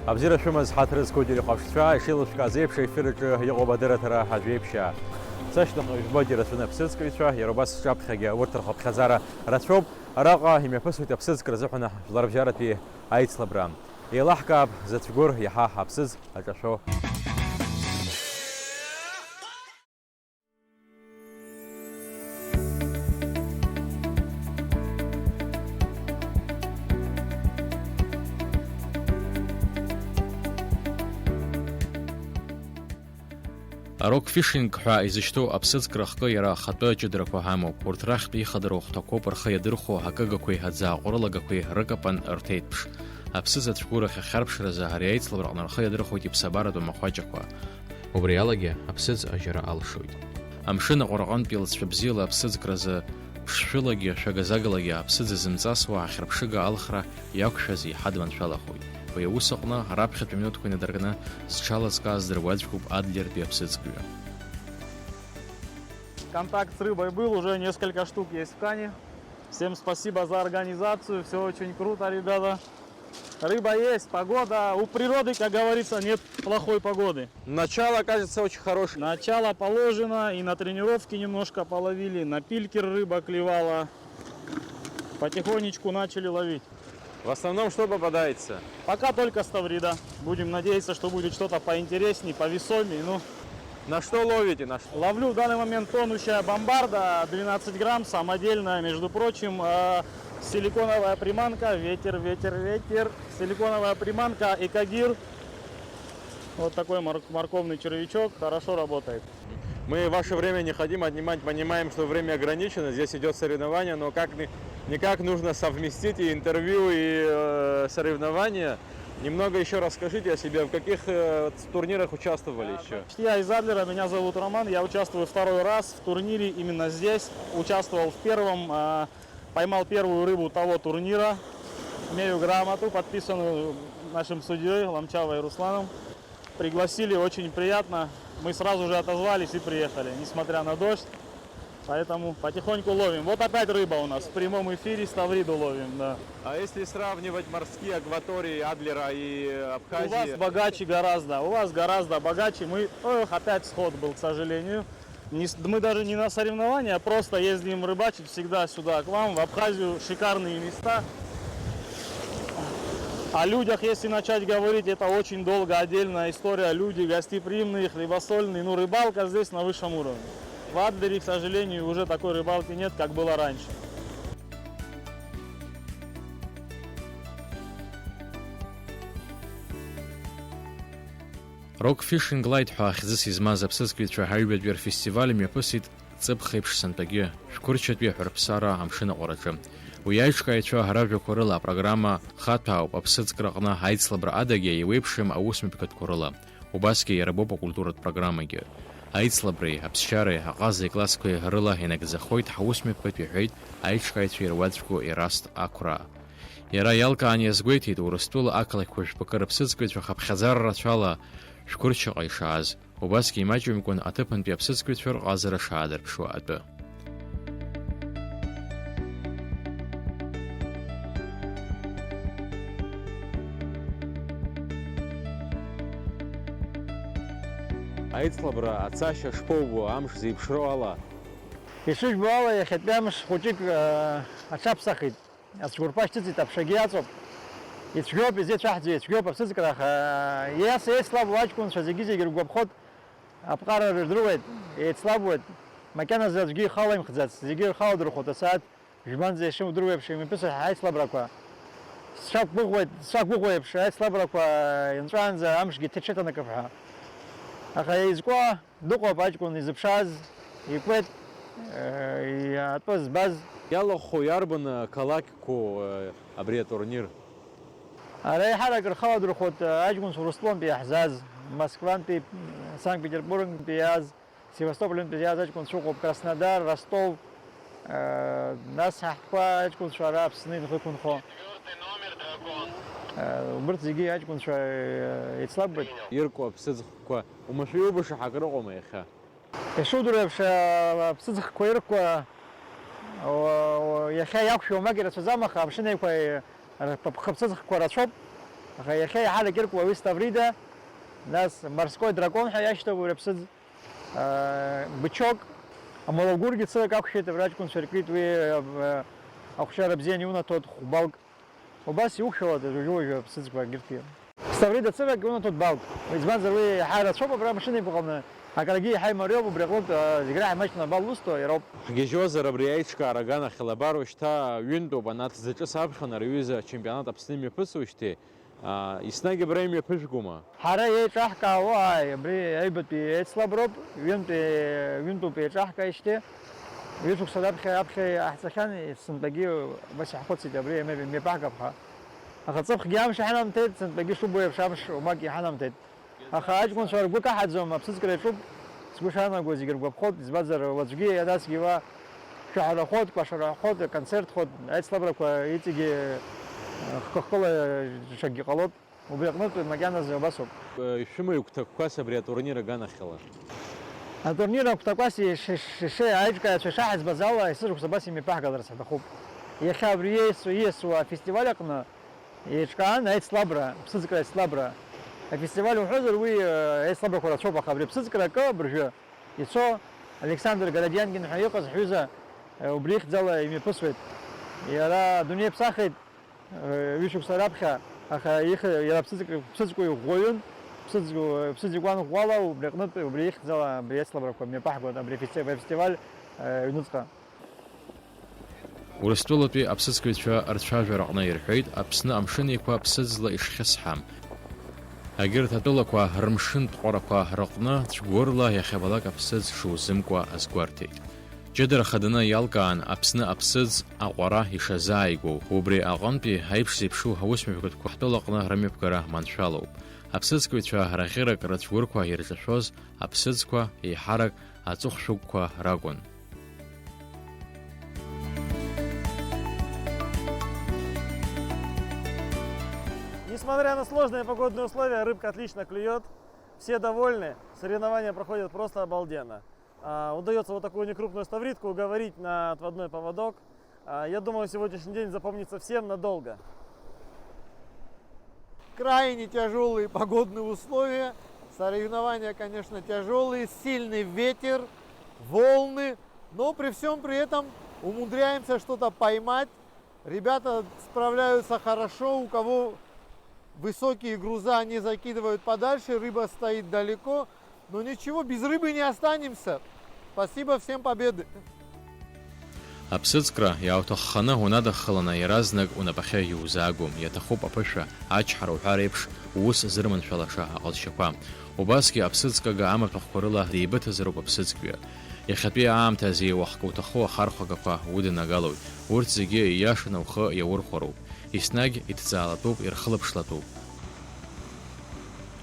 Абзира шумаз хатрыз кодили қапшыша, шилышка зепші эфиріжі еғоба дыратыра хажвепша. Сашты қойшбади расуна псызкавича, еробас шапхаге ортыр қапхазара расшоб, араға химепысуйта псызкра зухана ларбжарати айцлабрам. Елахкаб затфигур яха хапсыз ажашо. Рокфишинг ҳа изишто абсыцкрахка яра хата ҷидраква ҳамо портрах бихадро хтако парха ядирхо ҳакагакои ҳадза қоралагакои ракапан артейтпш абсыз атшгураха харбшра заҳарияйц лабрақнарха ядирхо типсабарадо махваҷаква убриалаге абсыз ажара алшуид амшина қорған пилцшабзила абсызкраза пшшилаге шагазагалаге абсызы зымцасва ахирбшига алхра якшази ҳадван шалахуид Появусақна рабхет минутку недорогна сначала сказ дрваджкуб адлер пепсицкую. Контакт с рыбой был, уже несколько штук есть в Кане. Всем спасибо за организацию, все очень круто, ребята. Рыба есть, погода. У природы, как говорится, нет плохой погоды. Начало, кажется, очень хорошее. Начало положено, и на тренировке немножко половили, на пилькер рыба клевала. Потихонечку начали ловить. В основном что попадается? Пока только ставрида. Будем надеяться, что будет что-то поинтереснее, повесомее. Ну, на что ловите? Ловлю в данный момент тонущая бомбарда, 12 грамм, самодельная, между прочим. Силиконовая приманка, ветер. Силиконовая приманка, экогир. Вот такой морковный червячок, хорошо работает. Мы в ваше время не хотим отнимать, понимаем, что время ограничено, здесь идет соревнование, но никак нужно совместить и интервью, и соревнования. Немного еще расскажите о себе, в каких турнирах участвовали еще? Я из Адлера, меня зовут Роман, я участвую второй раз в турнире именно здесь. Участвовал в первом, поймал первую рыбу того турнира, имею грамоту, подписанную нашим судьей Ламчавой Русланом. Пригласили, очень приятно. Мы сразу же отозвались и приехали, несмотря на дождь. Поэтому потихоньку ловим. Вот опять рыба у нас. В прямом эфире ставриду ловим, да. А если сравнивать морские акватории Адлера и Абхазии? У вас богаче гораздо. У вас гораздо богаче. Опять сход был, к сожалению. Мы даже не на соревнования, а просто ездим рыбачить всегда сюда, к вам, в Абхазию. Шикарные места. О людях, если начать говорить, это очень долго, отдельная история. Люди гостеприимные, хлебосольные. Ну, рыбалка здесь на высшем уровне. В Адлере, к сожалению, уже такой рыбалки нет, как было раньше. Рокфишинг лайт хахзис измаз абсызквитра хайбедвер фестивалем япысит цыбхайпш сантаге шкурчат бехарпсара амшина орача. Уяйчкаича харавжа корыла программа хатау абсыцкрагна хайцлабра адаге и вебшим аусмипкат корыла. Убаски ярабопа культурат программаге. Айцлабри, абсчары, агазы классикой гарыла хенек захойт хаусмипкат вихейт айчкаича ярваджку и раст акура. Яра ялка аньязгуйтит урастула акалак хушпакар абсыцквитра хабхазар рачала шкурча айшаз. Убаски имаджумкун атыпан пи абсыцквитра газара шадар пшуатбе. Айцлабра, ацашьа шпоубу, амш зипшроала. Ишуш бала, я хотям шхучик ачапсахит. Ацгурпаштицит апшагиацоп. Ицгоп изет шахти, ицгоп апсызкрах. Я слаб вачкун шазигизи гиргобхот. Апкара рждрувет, ицлабует. Макана зазги халаим хзац. Зигир халдрухот асад. Жбан зешим друвепши. Ми писа айцлабраква. Шак бугвет, айцлабраква. Интранза амш гитечета на кафха. Ахай изква, дуко пачкун изпшаз, иквет, и отпас баз. Яло хуярбан калакику абре турнир. Арай харакер халадр ход ажгун Руслан пиахзаз, Москван пи, Санкт-Петербург пиаз, Севастополь пиаз, ажгун Шукоп, Краснодар, Ростов, нас хахпа, ажгун Шараб, Снин, Хукунхо. Умрт зиги ажгун Шараб, Ицлаббет. Ирку абсызква, умашиубыша хакрогома яха. Шудревш абсызх койрква, яха якшо магера сузамаха, абшинеква, абсызх кварачоп, يخي حالة كيركوا ويستفريدا ناس морской дракон حياشته وربسد بتشوك أما لو جورجي تصير أكشيت براج كون شركيت وي أكشار بزين يونا تود خبالك وبس يوكشوا ده جوجو بسد كبير استفريدا تصير يونا تود بالك وإزمان زوي حالة شوفه برا مشيني بقولنا هكذا حي مريو وبريقلت زجرا ماشنا بالوستو يروب Ҳгьежьозар абри аиҿкаара аганахьала шьҭа ҩынтәоуп анаҭ аԥхын арҩыза чемпионат Аԥсны имҩаԥысуеижьҭеи еснагь абра имҩаԥыжәгома? Ҳара еиҿаҳкаауа абри аҩбатәи еицлаброуп, ҩынтәоуп еиҿаҳкааижьҭеи. Ҩышықәса раԥхьа ааҳҵахьан, сынтәагьы убас иаҳхәыцит абри мҩаԥаҳгап ҳәа. Аха ҵыԥхгьы амш иҳанамҭеит, сынтәагьы шубо еиԥш амш умак иҳанамҭеит. Аха аҷкәынцәа ргәы каҳаӡом, аԥсыӡкра иаҿуп, сгәы шаанагоз зегьы ргәаԥхоит, избанзар уаҵәгьы иадасгьы уа шәаҳәарахоит, кәашарахоит, концертхоит, аицлабрақәа иҵегьы хкы-хкыла ҽакгьы ҟалоит. Убри аҟнытә макьаназы убасоуп. Ишәымои агәҭакқәас абри атурнир аганахьала? Атурнир агәҭакқәас аиҿкааҩцәа ишаҳаӡбаз ала есышықәса абас имҩаԥаҳгаларц ҳаҭахуп. Иахьа абри ииасуа афестиваль аҟны еиҿкаан аицлабра, ԥсыӡкра аицлабра. Афестиваль уҳәозар уи аицлабрақәа рацәоуп, аха абри ԥсыӡкра акы абыржәы ицо Александр Городиангин ҳәа иҟаз ҳҩыза убри ихьӡала имҩаԥысуеит. Иара дунеиԥсахит ҩышықәса раԥхьа, аха иара ԥсыӡкәа иӷәӷәаҩын, ԥсыӡ игәан ӷәӷәала, убри аҟнытә убри ихьӡала абри аицлабрақәа мҩаԥаҳгоит абри афестиваль аҩныҵҟа. Урыстәылатәи аԥсыӡкҩцәа рцәажәара аҟны ирҳәеит, Аԥсны амшын еиқәа ԥсыӡла ишхьысҳам. Агьырҭ атәылақәа рымшынтә ҟәарақәа рыҟны цәгәырла иахьабалак аԥсыӡ шузымкуа азгәарҭеит. Ҷыдара хаданы иалкаан Аԥсны аԥсыӡ аҟәара ишазааигәоу, убри аҟынтәи аиԥш зеиԥшу аусмҩаԥгатәқәа ҳтәылаҟны рымҩаԥгара маншәалоуп. Аԥсыӡкҩцәа раӷьырак рыцәгәырқәа ирҿашәоз аԥсыӡқәа еиҳарак аҵыхәшәыгәқәа ракәын. Несмотря на сложные погодные условия, рыбка отлично клюет, все довольны, соревнования проходят просто обалденно. Удается вот такую некрупную ставритку уговорить на отводной поводок. Я думаю, сегодняшний день запомнится всем надолго. Крайне тяжелые погодные условия, соревнования, конечно, тяжелые, сильный ветер, волны, но при всем при этом умудряемся что-то поймать. Ребята справляются хорошо, у кого высокие груза они закидывают подальше, рыба стоит далеко. Но ничего, без рыбы не останемся. Спасибо, всем победы. Аԥсыӡкра иаауҭахханы унадаххыланы иаразнак унапахьы иузаагом, иаҭахуп аԥышәа, ачҳара уҳәар еиԥш ус зырманшәалаша аҟазшьақәа. Убасгьы аԥсыӡкага амаҭәахәқәа рыла деибыҭазароуп аԥсыӡкҩы. Иахьатәи аамҭазы иуахка уҭаху ахархәагақәа удынагалоит. Урҭ зегьы ииашаны ухы иаурхәароуп. Еснагь иҭҵаалатәуп, ирхылаԥшлатәуп.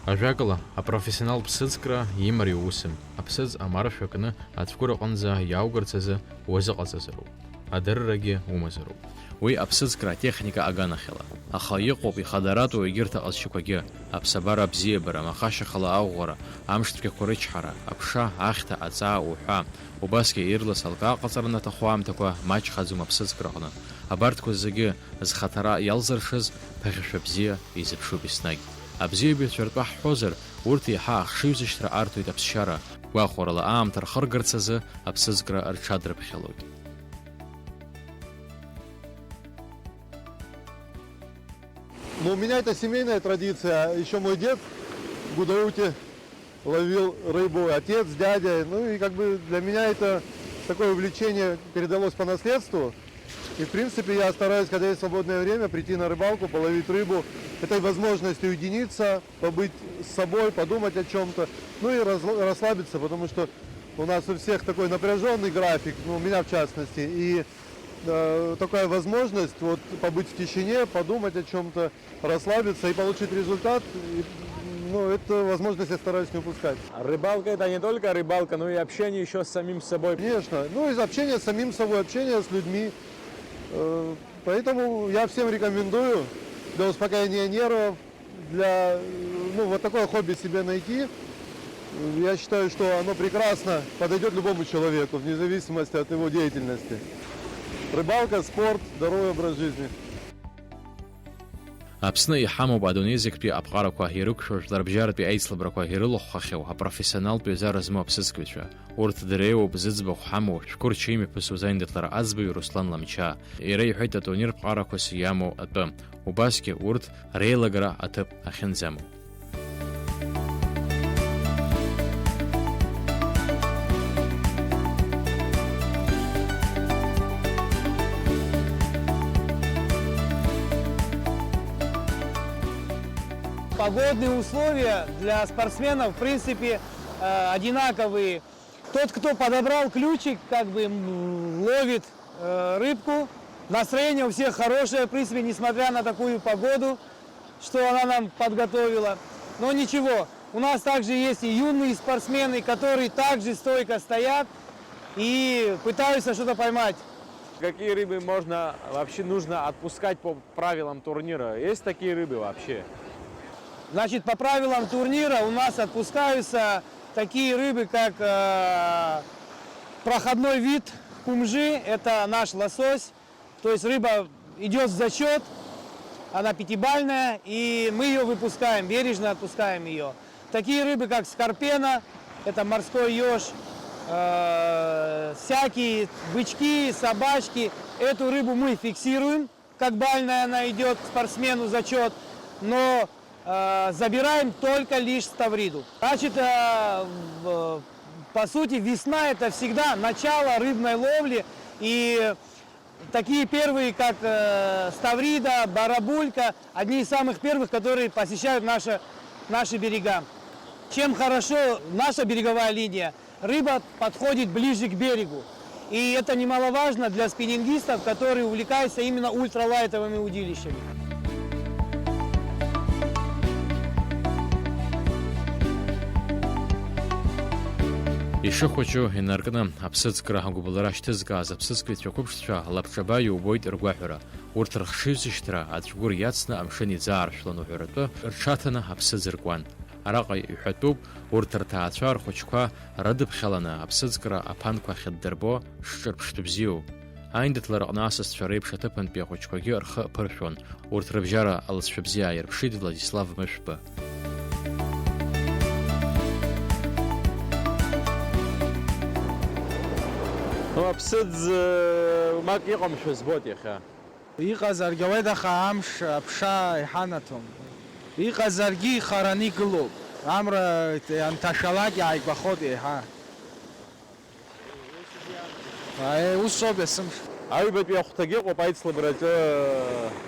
Ажәакала, апрофессионал ԥсыӡкра имар иусым, аԥсыӡ амаршәа кны ацәқәыр аҟынӡа иааугарц азы уазыҟаҵазароуп, адыррагьы умазароуп. Уи аԥсыӡкра атехника аганахьала, аха иҟоуп ихадаратәу егьырҭ аҟазшьақәагьы, аԥсабара абзиабара, махашьахала аӷәӷәара, амшцәгьақәа рычҳара, аԥша, ахьҭа, аҵаа уҳәа, убасгьы ирлас алкаа ҟаҵараны аҭаху аамҭақәа маҷхаӡом аԥсыӡкра аҟны. Абарҭқәа зегьы зхаҭара иалзыршаз ԥыхьашәа бзиа изыԥшуп еснагь. Абзиабаҩцәа ртәы ҳҳәозар, урҭ еиҳа ахшыҩзышьҭра арҭоит аԥсшьара, гәахәарала аамҭа рхыргарц азы аԥсыӡкра рҽадрыԥхьалоит. Но у меня это семейная традиция. Еще мой дед в Гудауте ловил рыбу, отец, дядя. Ну и как бы для меня это такое увлечение передалось по наследству. И в принципе я стараюсь, когда есть свободное время, прийти на рыбалку, половить рыбу. Этой возможностью уединиться, побыть с собой, подумать о чем-то. Ну и расслабиться, потому что у нас у всех такой напряженный график, ну у меня в частности. И такая возможность вот побыть в тишине, подумать о чем-то, расслабиться и получить результат. Ну, эту возможность я стараюсь не упускать. Рыбалка это не только рыбалка, но и общение еще с самим собой. Конечно. Ну, из общения с самим собой, общение с людьми. Поэтому я всем рекомендую для успокоения нервов, для вот такое хобби себе найти. Я считаю, что оно прекрасно подойдет любому человеку, вне зависимости от его деятельности. Рыбалка, спорт, здоровый образ жизни. Аԥсны иҳамоуп адунеизектәи аԥҟарақәа ирықәшәо жәларбжьаратәи аицлабрақәа ирылахәхахьоу апрофессионалтә еизара змоу аԥсыӡкҩцәа. Урҭ дреиуоуп зыӡбахә ҳамоу шәқәырчы имҩаԥысуаз аиндаҭлара аӡбаҩ Руслан Ламчаа. Иара иҳәеит атурнир ԥҟарақәас иамоу атәы. Убасгьы урҭ реилагара аҭыԥ ахьынӡамоу. Погодные условия для спортсменов, в принципе, одинаковые. Тот, кто подобрал ключик, как бы ловит рыбку. Настроение у всех хорошее, в принципе, несмотря на такую погоду, что она нам подготовила. Но ничего, у нас также есть и юные спортсмены, которые также стойко стоят и пытаются что-то поймать. Какие рыбы вообще нужно отпускать по правилам турнира? Есть такие рыбы вообще? Значит, по правилам турнира у нас отпускаются такие рыбы, как проходной вид кумжи, это наш лосось. То есть рыба идет в зачет, она пятибалльная, и мы ее выпускаем, бережно отпускаем ее. Такие рыбы, как скорпена, это морской еж, всякие бычки, собачки. Эту рыбу мы фиксируем, как бальная она идет к спортсмену зачет, но забираем только лишь ставриду. Значит, по сути, весна это всегда начало рыбной ловли. И такие первые, как ставрида, барабулька, одни из самых первых, которые посещают наши берега. Чем хорошо наша береговая линия, рыба подходит ближе к берегу. И это немаловажно для спиннингистов, которые увлекаются именно ультралайтовыми удилищами. Ишо хочу инаркны аԥсыӡкра агәыблра шьҭызкааз аԥсыӡкҩцәа қәыԥшцәа лаԥҽаба иубоит ргәаҳәара. Урҭ рхшыҩзышьҭра ацәгәыр иацны амшын иӡааршәлан уҳәаратәы рҽаҭаны аԥсыӡ ркуан. Араҟа иҳәатәуп урҭ рҭаацәа рхәыҷқәа рыдыԥхьаланы аԥсыӡкра аԥанқәа ахьыддырбо шҿырԥштәы бзиоуп. Аиндаҭлараҟны асасцәа реиԥш аҭыԥантәи ахәыҷқәагьы рхы ԥыршәон. Урҭ рыбжьара алыҵшәа бзиа аирԥшит Владислав Мышәба. Аԥсыӡ мак иҟамшәа збоит иахьа. Иҟазаргьы ауеит, аха амш аԥша иҳанаҭом. Иҟазаргьы ихараны игылоуп. Амра анҭашәалак иааигәахоит еиҳа. Усоуп есымш. Аҩбатәи ахәҭагьы ыҟоуп аицлабраҿы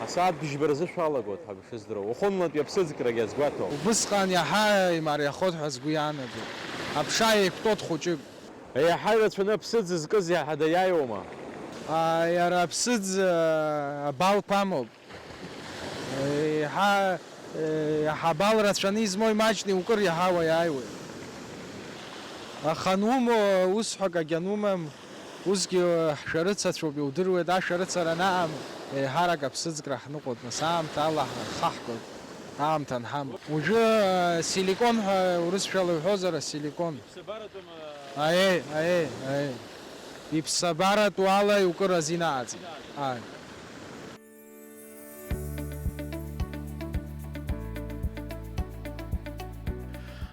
асааҭ бжьба рзы шәалагоит ҳәа шыздыруа. Уахынлатәи аԥсыӡкрагьы азгәаҭо. Убысҟан иаҳа имариахоит ҳәа сгәы иаанагоит. Аԥша еиқәтәоит хәыҷык. Иаҳа ирацәаны аԥсыӡ зкыз иаҳада иааиуама? Иара аԥсыӡ абалԥ амоуп. Иаҳа абал рацәаны измоу имаҷны иукыр иаҳауа иааиуеит. Аха анумоу усҳәак агьанумам, усгьы ҳшәарыцацәоуп иудыруеит, ашәарыцара анаам еиҳарак аԥсыӡкра ҳныҟәоит, нас аамҭа ала ҳхаҳгоит, аамҭа анҳам. Уажәы силикон ҳәа урысшәала иҳәозар, силикон. Аи. Иԥсабаратәу ала иукыр азинааӡеит.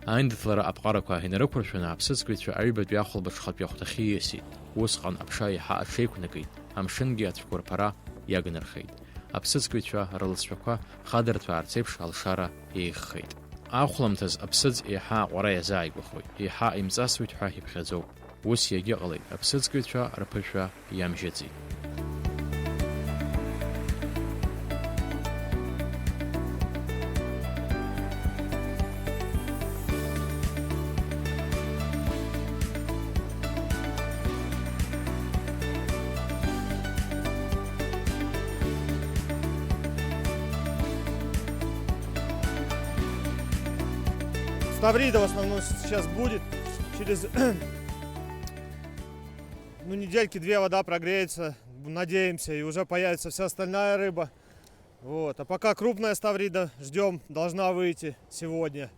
Аиндаҭлара аԥҟарақәа инарықәыршәаны аԥсыӡкҩцәа аҩбатәи ахәылбыҽхатәи ахәҭахьы ииасит. Усҟан аԥша иаҳа аҽеиқәнакит, амшынгьы ацәқәырԥара иагнархеит. Аԥсыӡкҩцәа рылҵшәақәа хадырҭәаарц еиԥш алшара еиӷьхеит. Ахәламҭаз аԥсыӡ иаҳа аҟәара иазааигәахоит, иаҳа имҵасуеит ҳәа иԥхьаӡоуп. Ус иагьыҟалеит, аԥсыӡкҩцәа рԥышәа иамжьаӡеит. Ставрида в основном сейчас будет. Через недельки-две вода прогреется, надеемся, и уже появится вся остальная рыба. Вот. А пока крупная ставрида ждем, должна выйти сегодня.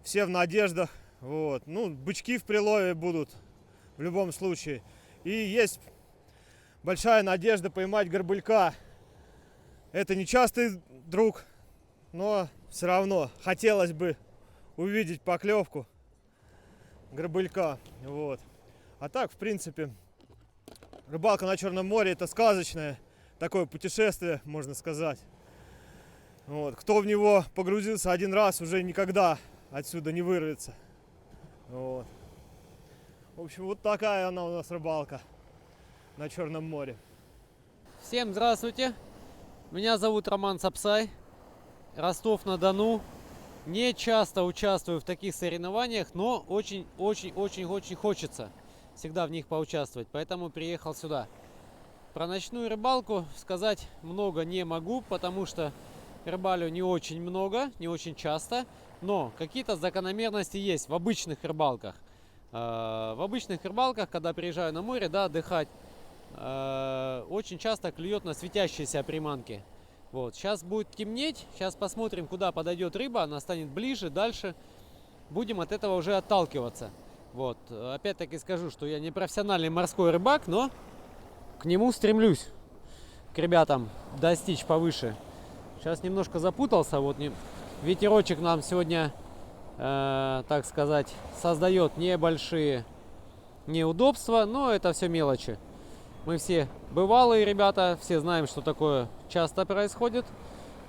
Все в надеждах. Вот. Бычки в прилове будут в любом случае. И есть большая надежда поймать горбылька. Это нечастый друг, но все равно хотелось бы увидеть поклевку грабелька. Вот. А так, в принципе, рыбалка на Черном море — это сказочное такое путешествие, можно сказать. Вот. Кто в него погрузился один раз, уже никогда отсюда не вырвется. Вот. В общем, вот такая она у нас рыбалка на Черном море. Всем здравствуйте, меня зовут Роман Сапсай, Ростов-на-Дону. Не часто участвую в таких соревнованиях, но очень хочется всегда в них поучаствовать, поэтому приехал сюда. Про ночную рыбалку сказать много не могу, потому что рыбалю не очень много, не очень часто, но какие-то закономерности есть в обычных рыбалках. В обычных рыбалках, когда приезжаю на море, да, отдыхать, очень часто клюет на светящиеся приманки. Вот, сейчас будет темнеть, сейчас посмотрим, куда подойдет рыба, она станет ближе, дальше будем от этого уже отталкиваться. Вот, опять-таки скажу, что я не профессиональный морской рыбак, но к нему стремлюсь, к ребятам, достичь повыше. Сейчас немножко запутался, вот ветерочек нам сегодня, так сказать, создает небольшие неудобства, но это все мелочи. Мы все бывалые ребята, все знаем, что такое часто происходит.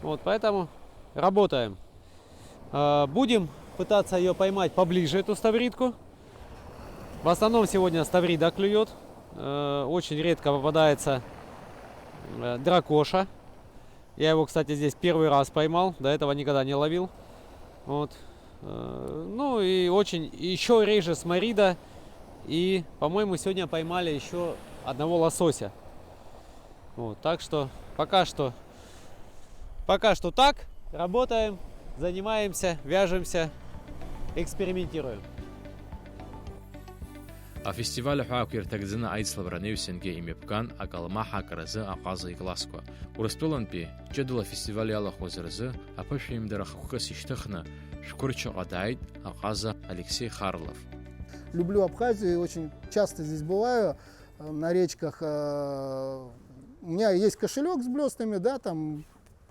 Вот, поэтому работаем. Будем пытаться ее поймать поближе, эту ставридку. В основном сегодня ставрида клюет. Очень редко попадается дракоша. Я его, кстати, здесь первый раз поймал. До этого никогда не ловил. Вот. Ну и очень еще реже смарида. И, по-моему, сегодня поймали еще одного лосося. Вот, так что пока что так. Работаем, занимаемся, вяжемся, экспериментируем. Фестиваль Хуакир Тагдзина Айцлавранев Сенге Имепкан, Акалмаха Каразы, Аказа и Гласко. Урастуланпи, Джедула фестиваль Ялахозерзы, Апашим Дарахука Сиштахна, Шкурчо Адайд, Аказа Алексей Харлов. Люблю Абхазию и очень часто здесь бываю на речках. У меня есть кошелек с блестами, да, там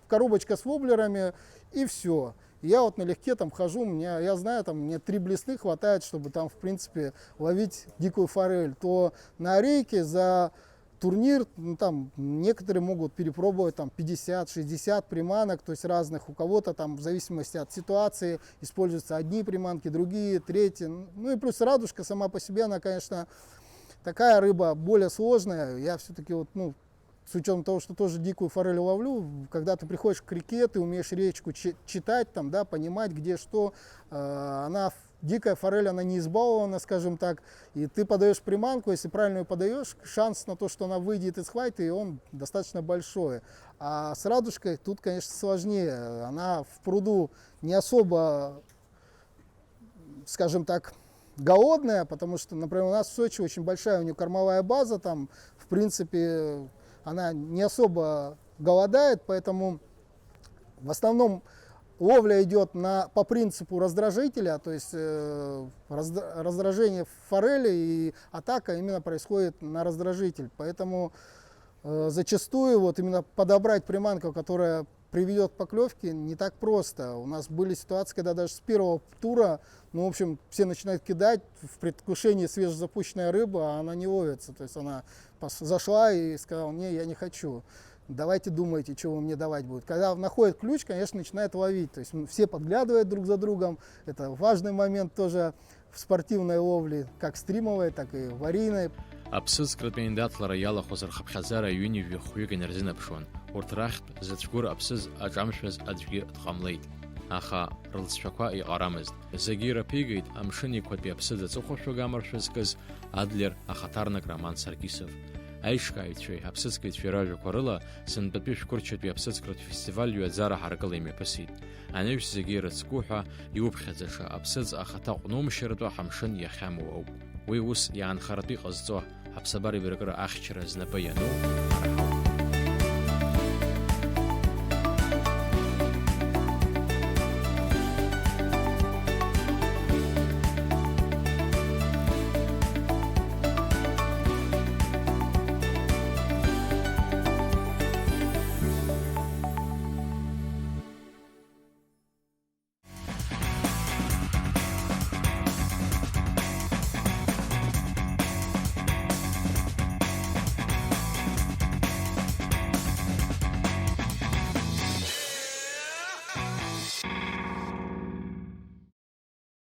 коробочка с воблерами и все. Я вот налегке там хожу, я знаю, там мне 3 блесны хватает, чтобы там, в принципе, ловить дикую форель. То на рейке за турнир, ну, там некоторые могут перепробовать там 50-60 приманок, то есть разных. У кого-то там в зависимости от ситуации используются одни приманки, другие, третьи. Ну и плюс радужка сама по себе, она, конечно, такая рыба более сложная. Я все-таки вот, ну, с учетом того, что тоже дикую форель ловлю, когда ты приходишь к реке, ты умеешь речку читать, там, да, понимать, где что. Дикая форель, она не избалована, скажем так, и ты подаешь приманку, если правильно ее подаешь, шанс на то, что она выйдет и схватит, и он достаточно большой. А с радужкой тут, конечно, сложнее. Она в пруду не особо, скажем так, голодная, потому что, например, у нас в Сочи очень большая у нее кормовая база, там, в принципе, она не особо голодает, поэтому в основном ловля идет по принципу раздражителя, то есть раздражение форели и атака именно происходит на раздражитель. Поэтому зачастую вот именно подобрать приманку, которая приведет к поклевке, не так просто. У нас были ситуации, когда даже с первого тура, ну, в общем, все начинают кидать в предвкушении свежезапущенная рыба, а она не ловится. То есть она зашла и сказала: не, я не хочу. Давайте думайте, что вы мне давать будет. Когда находит ключ, конечно, начинает ловить. То есть все подглядывают друг за другом. Это важный момент тоже в спортивной ловле, как стримовой, так и варийной. Апсыз кратмейндатлара ялахозер хабхазара юни вихуйга нерзина пшон. Уртрахт зацгур апсыз аджамшвез аджги тхамлейт. Аха рылсшаква и арамыз. Загира пигейт амшини кватби апсыз зацухошо гамаршвезкыз Адлер Ахатарнак Роман Саркисов. Аишкаитши апсызкит фиражу корыла сынбатби шкурчатби апсызкрат фестиваль юадзара харгал имепасид. Аневш загира цкуха юбхезаша апсыз ахата qnumshirtwa хамшин яхаму. Уи ус яанхарби qazzo апсабари виргра ахчра знапаяну.